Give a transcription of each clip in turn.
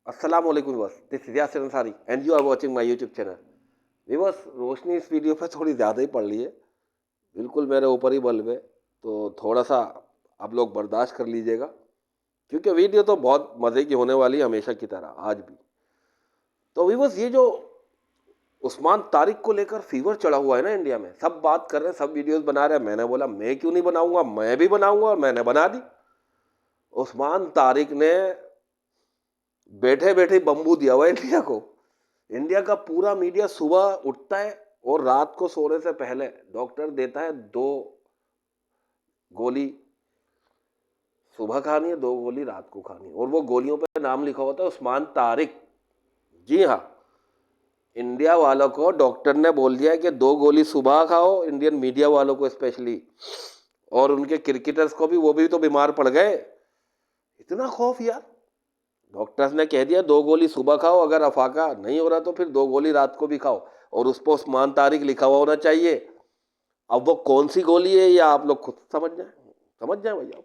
अस्सलाम वालेकुम viewers, this is Yasir Ansari and you are watching my YouTube channel. Viewers, रोशनी इस वीडियो पे थोड़ी ज़्यादा ही पड़ रही है, बिल्कुल मेरे ऊपर ही बल्ब है, तो थोड़ा सा आप लोग बर्दाश्त कर लीजिएगा, क्योंकि वीडियो तो बहुत मज़े की होने वाली है हमेशा की तरह आज भी। तो व्यूअर्स, ये जो उस्मान तारिक को लेकर फीवर चढ़ा हुआ है ना इंडिया में, सब बात कर रहे हैं, सब वीडियोस बना रहे हैं। मैंने बोला मैं क्यों नहीं बनाऊंगा, मैं भी बनाऊंगा, और मैंने बना दी। उस्मान तारिक ने बैठे बैठे बम्बू दिया हुआ है इंडिया को। इंडिया का पूरा मीडिया सुबह उठता है और रात को सोने से पहले डॉक्टर देता है 2 गोली सुबह खानी है, 2 गोली रात को खानी है, और वो गोलियों पे नाम लिखा होता है उस्मान तारिक। जी हाँ, इंडिया वालों को डॉक्टर ने बोल दिया है कि 2 गोली सुबह खाओ, इंडियन मीडिया वालों को स्पेशली, और उनके क्रिकेटर्स को भी, वो भी तो बीमार पड़ गए। इतना खौफ यार। डॉक्टर्स ने कह दिया 2 गोली सुबह खाओ, अगर अफाका नहीं हो रहा तो फिर 2 गोली रात को भी खाओ, और उस पर उस्मान तारिक लिखा हुआ होना चाहिए। अब वो कौन सी गोली है, या आप लोग खुद समझ जाए भैया।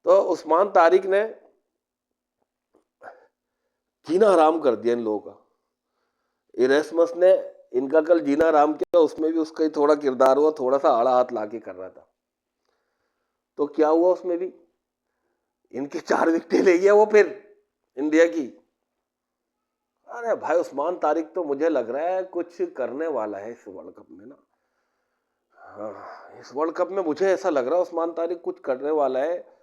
तो उस्मान तारिक ने जीना हराम कर दिया इन लोगों का। इरेस्मस ने इनका कल जीना हराम किया, उसमें भी उसका ही थोड़ा किरदार हुआ, थोड़ा सा आड़ा हाथ लाके कर रहा था। तो क्या हुआ उसमें भी, इनकी 4 विकेटें ले गया वो फिर इंडिया की। अरे भाई, उस्मान तारिक तो मुझे लग रहा है कुछ करने वाला है इस वर्ल्ड कप में ना। हाँ, इस वर्ल्ड कप में मुझे ऐसा लग रहा है उस्मान तारिक कुछ करने वाला है,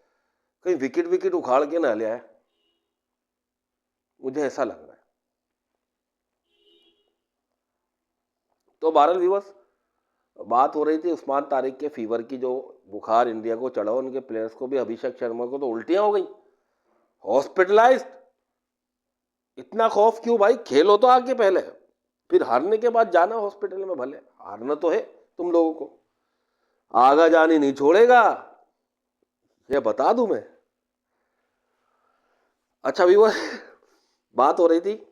कहीं विकेट विकेट उखाड़ के ना ले आए, मुझे ऐसा लग रहा है। तो बहरहाल व्यूअर्स, बात हो रही थी उस्मान तारिक के फीवर की, जो बुखार इंडिया को चढ़ा, उनके प्लेयर्स को भी, अभिषेक शर्मा को तो उल्टियां हो गई, हॉस्पिटलाइज्ड। इतना खौफ क्यों भाई, खेलो तो आगे पहले, फिर हारने के बाद जाना हॉस्पिटल में। भले हारना तो है तुम लोगों को, आगा जानी नहीं छोड़ेगा, ये बता दूं मैं। अच्छा व्यूअर, बात हो रही थी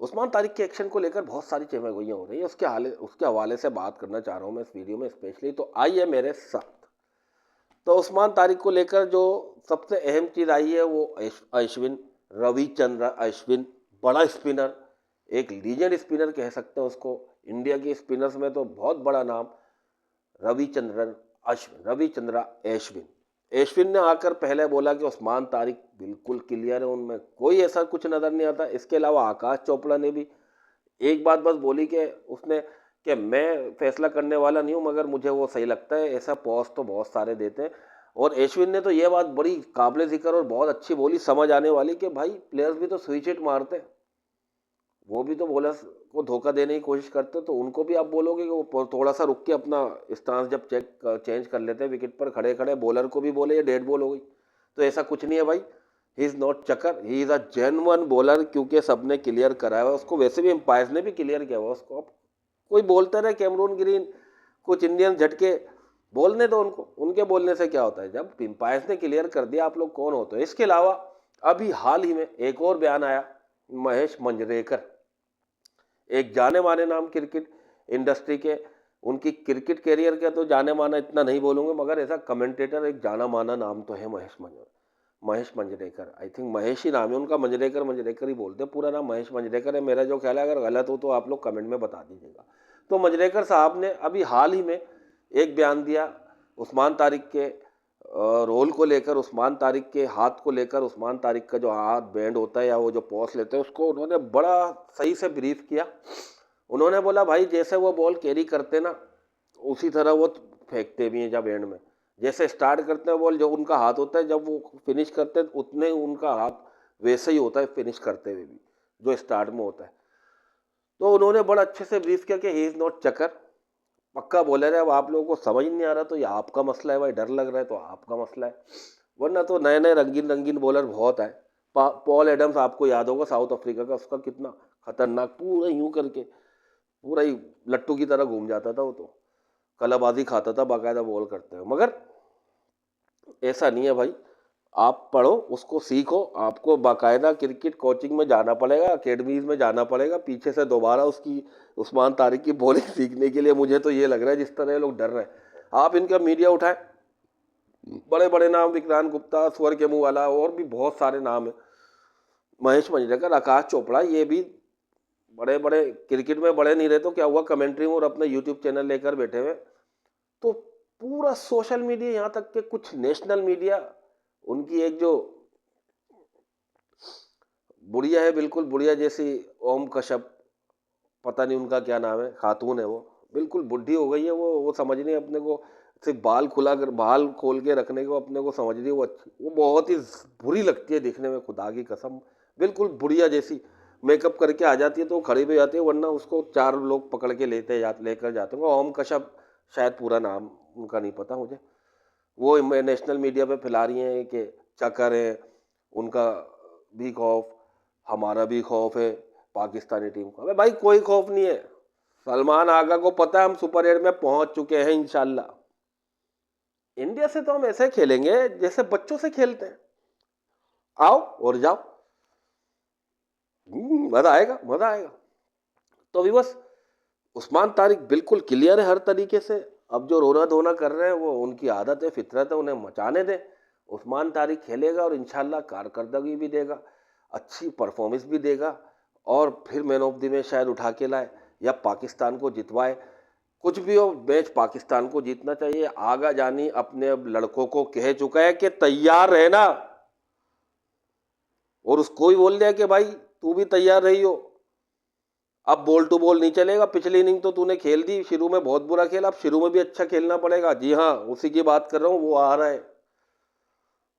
उस्मान तारिक के एक्शन को लेकर, बहुत सारी चेहगोइयां हो रही है, उसके हवाले से बात करना चाह रहा हूं मैं इस वीडियो में स्पेशली। तो आइए मेरे साथ। तो उस्मान तारिक को लेकर जो सबसे अहम चीज आई है, वो अश्विन, रविचंद्र अश्विन, बड़ा स्पिनर, एक लीजेंड स्पिनर कह सकते हैं उसको, इंडिया के स्पिनर्स में तो बहुत बड़ा नाम, रविचंद्रा अश्विन। अश्विन ने आकर पहले बोला कि उस्मान तारिक बिल्कुल क्लियर है, उनमें कोई ऐसा कुछ नजर नहीं आता। इसके अलावा आकाश चोपड़ा ने भी एक बात बस बोली कि उसने, कि मैं फैसला करने वाला नहीं हूं, मगर मुझे वो सही लगता है, ऐसा पॉज तो बहुत सारे देते हैं। और अश्विन ने तो ये बात बड़ी काबिले जिक्र और बहुत अच्छी बोली, समझ आने वाली, कि भाई प्लेयर्स भी तो स्विच हिट मारते हैं, वो भी तो बॉलर को धोखा देने की कोशिश करते, तो उनको भी आप बोलोगे कि वो थोड़ा सा रुक के अपना स्टांस जब चेंज कर लेते हैं विकेट पर खड़े खड़े, बॉलर को भी बोले ये डेड बॉल हो गई। तो ऐसा कुछ नहीं है भाई, ही इज़ नॉट चक्कर, he is a genuine bowler, क्योंकि सबने क्लियर कराया हुआ उसको, वैसे भी एम्पायर्स ने भी क्लियर किया हुआ उसको। अब कोई बोलता रहे कैमरून ग्रीन, कुछ इंडियन झटके, बोलने दो उनको, उनके बोलने से क्या होता है, जब एम्पायर्स ने क्लियर कर दिया आप लोग कौन होते हो। इसके अलावा अभी हाल ही में एक और बयान आया, महेश मंजरेकर, एक जाने माने नाम क्रिकेट इंडस्ट्री के, उनकी क्रिकेट कैरियर के तो जाने माना इतना नहीं बोलूंगा, मगर ऐसा कमेंटेटर एक जाना माना नाम तो है, महेश मंजरेकर। आई थिंक महेश ही नाम है उनका, मंजरेकर ही बोलते हैं, पूरा नाम महेश मंजरेकर है मेरा जो ख्याल है। अगर गलत हो तो आप लोग कमेंट में बता दीजिएगा। तो मंजरेकर साहब ने अभी हाल ही में एक बयान दिया उस्मान तारिक के रोल को लेकर, उस्मान तारिक के हाथ को लेकर। उस्मान तारिक का जो हाथ बैंड होता है या वो जो पॉज लेते हैं, उसको उन्होंने बड़ा सही से ब्रीफ किया। उन्होंने बोला भाई, जैसे वो बॉल कैरी करते ना, उसी तरह वो फेंकते भी हैं जब एंड में, जैसे स्टार्ट करते हैं बॉल, जो उनका हाथ होता है, जब वो फिनिश करते हैं उतने उनका हाथ वैसे ही होता है फिनिश करते हुए भी, जो स्टार्ट में होता है। तो उन्होंने बड़ा अच्छे से ब्रीफ किया कि ही इज़ नॉट चक्कर, पक्का बॉलर है। अब आप लोगों को समझ नहीं आ रहा तो ये आपका मसला है भाई, डर लग रहा है तो आपका मसला है, वरना तो नए नए रंगीन रंगीन बॉलर बहुत है। पॉल एडम्स आपको याद होगा, साउथ अफ्रीका का, उसका कितना खतरनाक, पूरा यूं करके पूरा ही लट्टू की तरह घूम जाता था वो, तो कलाबाजी खाता था बाकायदा बॉल करते हुए। मगर ऐसा नहीं है भाई, आप पढ़ो उसको, सीखो, आपको बाकायदा क्रिकेट कोचिंग में जाना पड़ेगा, अकेडमीज में जाना पड़ेगा, पीछे से दोबारा उसकी उस्मान तारिक की बॉलिंग सीखने के लिए। मुझे तो ये लग रहा है जिस तरह ये लोग डर रहे हैं, आप इनका मीडिया उठाएं, बड़े बड़े नाम, विक्रांत गुप्ता, स्वर के मुंह वाला, और भी बहुत सारे नाम है, महेश मंजरेकर, आकाश चोपड़ा, ये भी बड़े बड़े क्रिकेट में बड़े नहीं रहे तो क्या हुआ, कमेंट्री में और अपना यूट्यूब चैनल लेकर बैठे हुए। तो पूरा सोशल मीडिया, यहाँ तक के कुछ नेशनल मीडिया, उनकी एक जो बुढ़िया है, बिल्कुल बुढ़िया जैसी, ओम कश्यप, पता नहीं उनका क्या नाम है, खातून है वो, बिल्कुल बुढ़ी हो गई है वो समझ नहीं अपने को, सिर्फ बाल खुला कर, बाल खोल के रखने को अपने को समझ रही है वो अच्छी, वो बहुत ही बुरी लगती है दिखने में, खुदा की कसम, बिल्कुल बुढ़िया जैसी, मेकअप करके आ जाती है तो खड़ी भी जाती है, वरना उसको चार लोग पकड़ के लेकर जाते हैं। ओम कश्यप शायद पूरा नाम उनका नहीं पता मुझे, वो नेशनल मीडिया पे फैला रही हैं कि चक्कर है, उनका भी खौफ, हमारा भी खौफ है पाकिस्तानी टीम को। अबे भाई कोई खौफ नहीं है, सलमान आगा को पता है हम सुपर 8 में पहुंच चुके हैं इंशाल्लाह। इंडिया से तो हम ऐसे खेलेंगे जैसे बच्चों से खेलते हैं, आओ और जाओ, मजा आएगा, मजा आएगा। तो अभी बस उस्मान तारिक बिल्कुल क्लियर है हर तरीके से, अब जो रोना धोना कर रहे हैं वो उनकी आदत है, फितरत है, उन्हें मचाने दें। उस्मान तारिक खेलेगा और इंशाल्लाह कारकर्दगी भी देगा, अच्छी परफॉर्मेंस भी देगा, और फिर मैन ऑफ द मैच शायद उठा के लाए या पाकिस्तान को जितवाए, कुछ भी हो, मैच पाकिस्तान को जीतना चाहिए। आगा जानी अपने अब लड़कों को कह चुका है कि तैयार रहना, और उसको भी बोल दिया कि भाई तू भी तैयार रही हो, अब बॉल टू बॉल नहीं चलेगा, पिछली इनिंग तो तूने खेल दी, शुरू में बहुत बुरा खेला, अब शुरू में भी अच्छा खेलना पड़ेगा। जी हाँ, उसी की बात कर रहा हूँ, वो आ रहा है,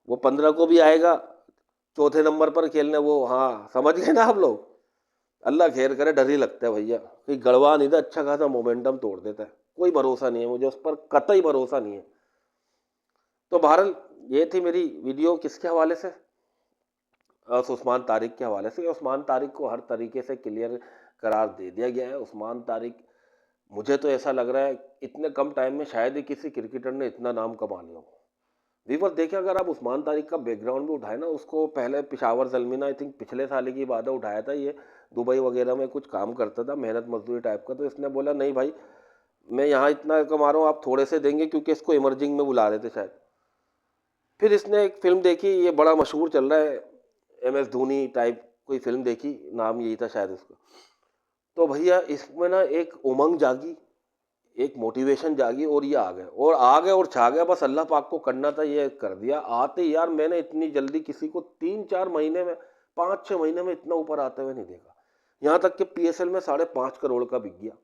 वो 15 को भी आएगा चौथे नंबर पर खेलने, वो, हाँ समझ गए ना आप लोग। अल्लाह खैर करे, डर ही लगता है भैया, कोई गड़वा नहीं था, अच्छा खासा मोमेंटम तोड़ देता है, कोई भरोसा नहीं है मुझे उस पर, कतई भरोसा नहीं है। तो बहरहाल ये थी मेरी वीडियो, किसके हवाले से, उस्मान तारिक के हवाले से। उस्मान तारिक को हर तरीके से क्लियर करार दे दिया गया है। उस्मान तारिक, मुझे तो ऐसा लग रहा है इतने कम टाइम में शायद ही किसी क्रिकेटर ने इतना नाम कमा लिया हो। वीवर देखें, अगर आप उस्मान तारिक का बैकग्राउंड भी उठाए ना, उसको पहले पिशावर ज़ल्मीना, आई थिंक पिछले साल की बात है, उठाया था, ये दुबई वगैरह में कुछ काम करता था, मेहनत मजदूरी टाइप का। तो इसने बोला नहीं भाई, मैं यहाँ इतना कमा रहा हूँ, आप थोड़े से देंगे, क्योंकि इसको इमर्जिंग में बुला रहे थे शायद। फिर इसने एक फिल्म देखी, ये बड़ा मशहूर चल रहा है, MS धोनी टाइप कोई फिल्म देखी, नाम यही था शायद उसका। तो भैया इसमें ना एक उमंग जागी, एक मोटिवेशन जागी, और ये आ गए और आ गए और छा गया। बस अल्लाह पाक को करना था, ये कर दिया। आते यार, मैंने इतनी जल्दी किसी को 3-4 महीने में, 5-6 महीने में इतना ऊपर आते हुए नहीं देखा। यहाँ तक कि PSL में 5.5 करोड़ का बिक गया।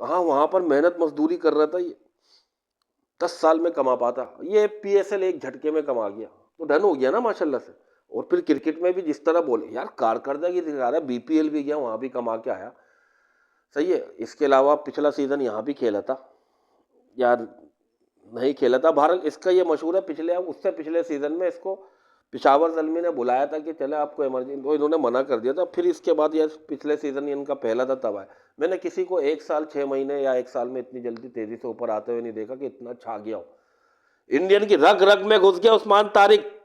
कहाँ, वहां पर मेहनत मजदूरी कर रहा था, ये 10 साल में कमा पाता, ये PSL एक झटके में कमा गया, तो डन हो गया ना माशाल्लाह से। और फिर क्रिकेट में भी जिस तरह बोले यार, कारकर्दगी दिखा रहा है, BPL भी गया, वहां भी कमा के आया, सही है। इसके अलावा पिछला सीजन यहाँ भी खेला था यार, नहीं खेला था भारत, इसका ये मशहूर है, पिछले, उससे पिछले सीजन में इसको पिशावर ज़ल्मी ने बुलाया था कि चले आपको इमरजेंसी, तो इन्होंने मना कर दिया था। फिर इसके बाद यार पिछले सीजन इनका पहला था तब आया। मैंने किसी को 1 साल 6 महीने या 1 साल में इतनी जल्दी तेजी से ऊपर आते हुए नहीं देखा कि इतना छा गया हो। इंडियन की रग रग में घुस गया उस्मान तारिक,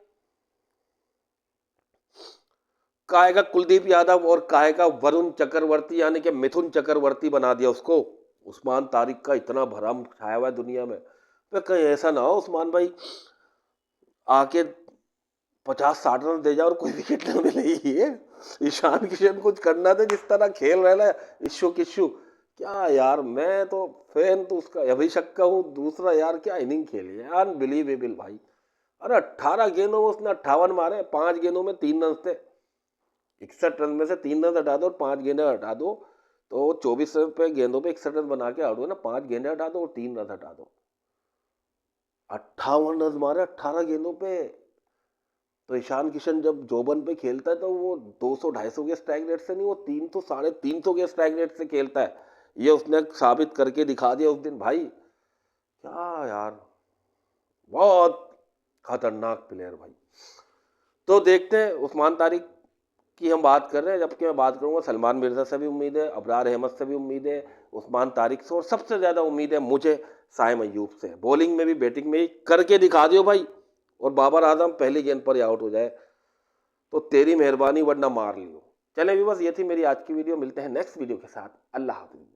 काहे का कुलदीप यादव और काहे का वरुण चक्रवर्ती, यानी कि मिथुन चक्रवर्ती बना दिया उसको। उस्मान तारिक का इतना भरम छाया हुआ है दुनिया में, तो कहीं ऐसा ना हो उस्मान भाई आके 50-60 रन दे जाए और कोई विकेट ना मिले। ये ईशान किशन कुछ करना था, जिस तरह खेल रहा है इशू किशु, क्या यार, मैं तो फैन तो उसका अभिषेक का हूँ। दूसरा यार क्या इनिंग खेली है, अनबिलीवेबल भाई। अरे 18 गेंदों में उसने 58 मारे, 5 गेंदों में 3 रन थे। 61 रन में से 3 रन हटा दो और 5 गेंदें हटा दो, तो 24 रन पे गेंदों पे 61 रन बना के आउट हुए ना। 5 गेंदें हटा दो और 3 रन हटा दो, 58 रन मारे 18 गेंदों पे। तो ईशान किशन जब जोबन पे खेलता है तो वो 200-250 के स्ट्राइक रेट से नहीं, वो 300 350 के स्ट्राइक रेट से खेलता है। ये उसने साबित करके दिखा दिया उस दिन भाई। क्या यार, बहुत खतरनाक प्लेयर भाई। तो देखते हैं, उस्मान तारिक की हम बात कर रहे हैं, जबकि मैं बात करूंगा सलमान मिर्जा से भी उम्मीद है, अबरार अहमद से भी उम्मीद है, उस्मान तारिक से, और सबसे ज्यादा उम्मीद है मुझे साइम अय्यूब से। बॉलिंग में भी बैटिंग में भी करके दिखा दियो भाई, और बाबर आजम पहली गेंद पर ही आउट हो जाए तो तेरी मेहरबानी, वरना मार लियो। चले भी, बस ये थी मेरी आज की वीडियो, मिलते हैं नेक्स्ट वीडियो के साथ। अल्लाह हाफिज़।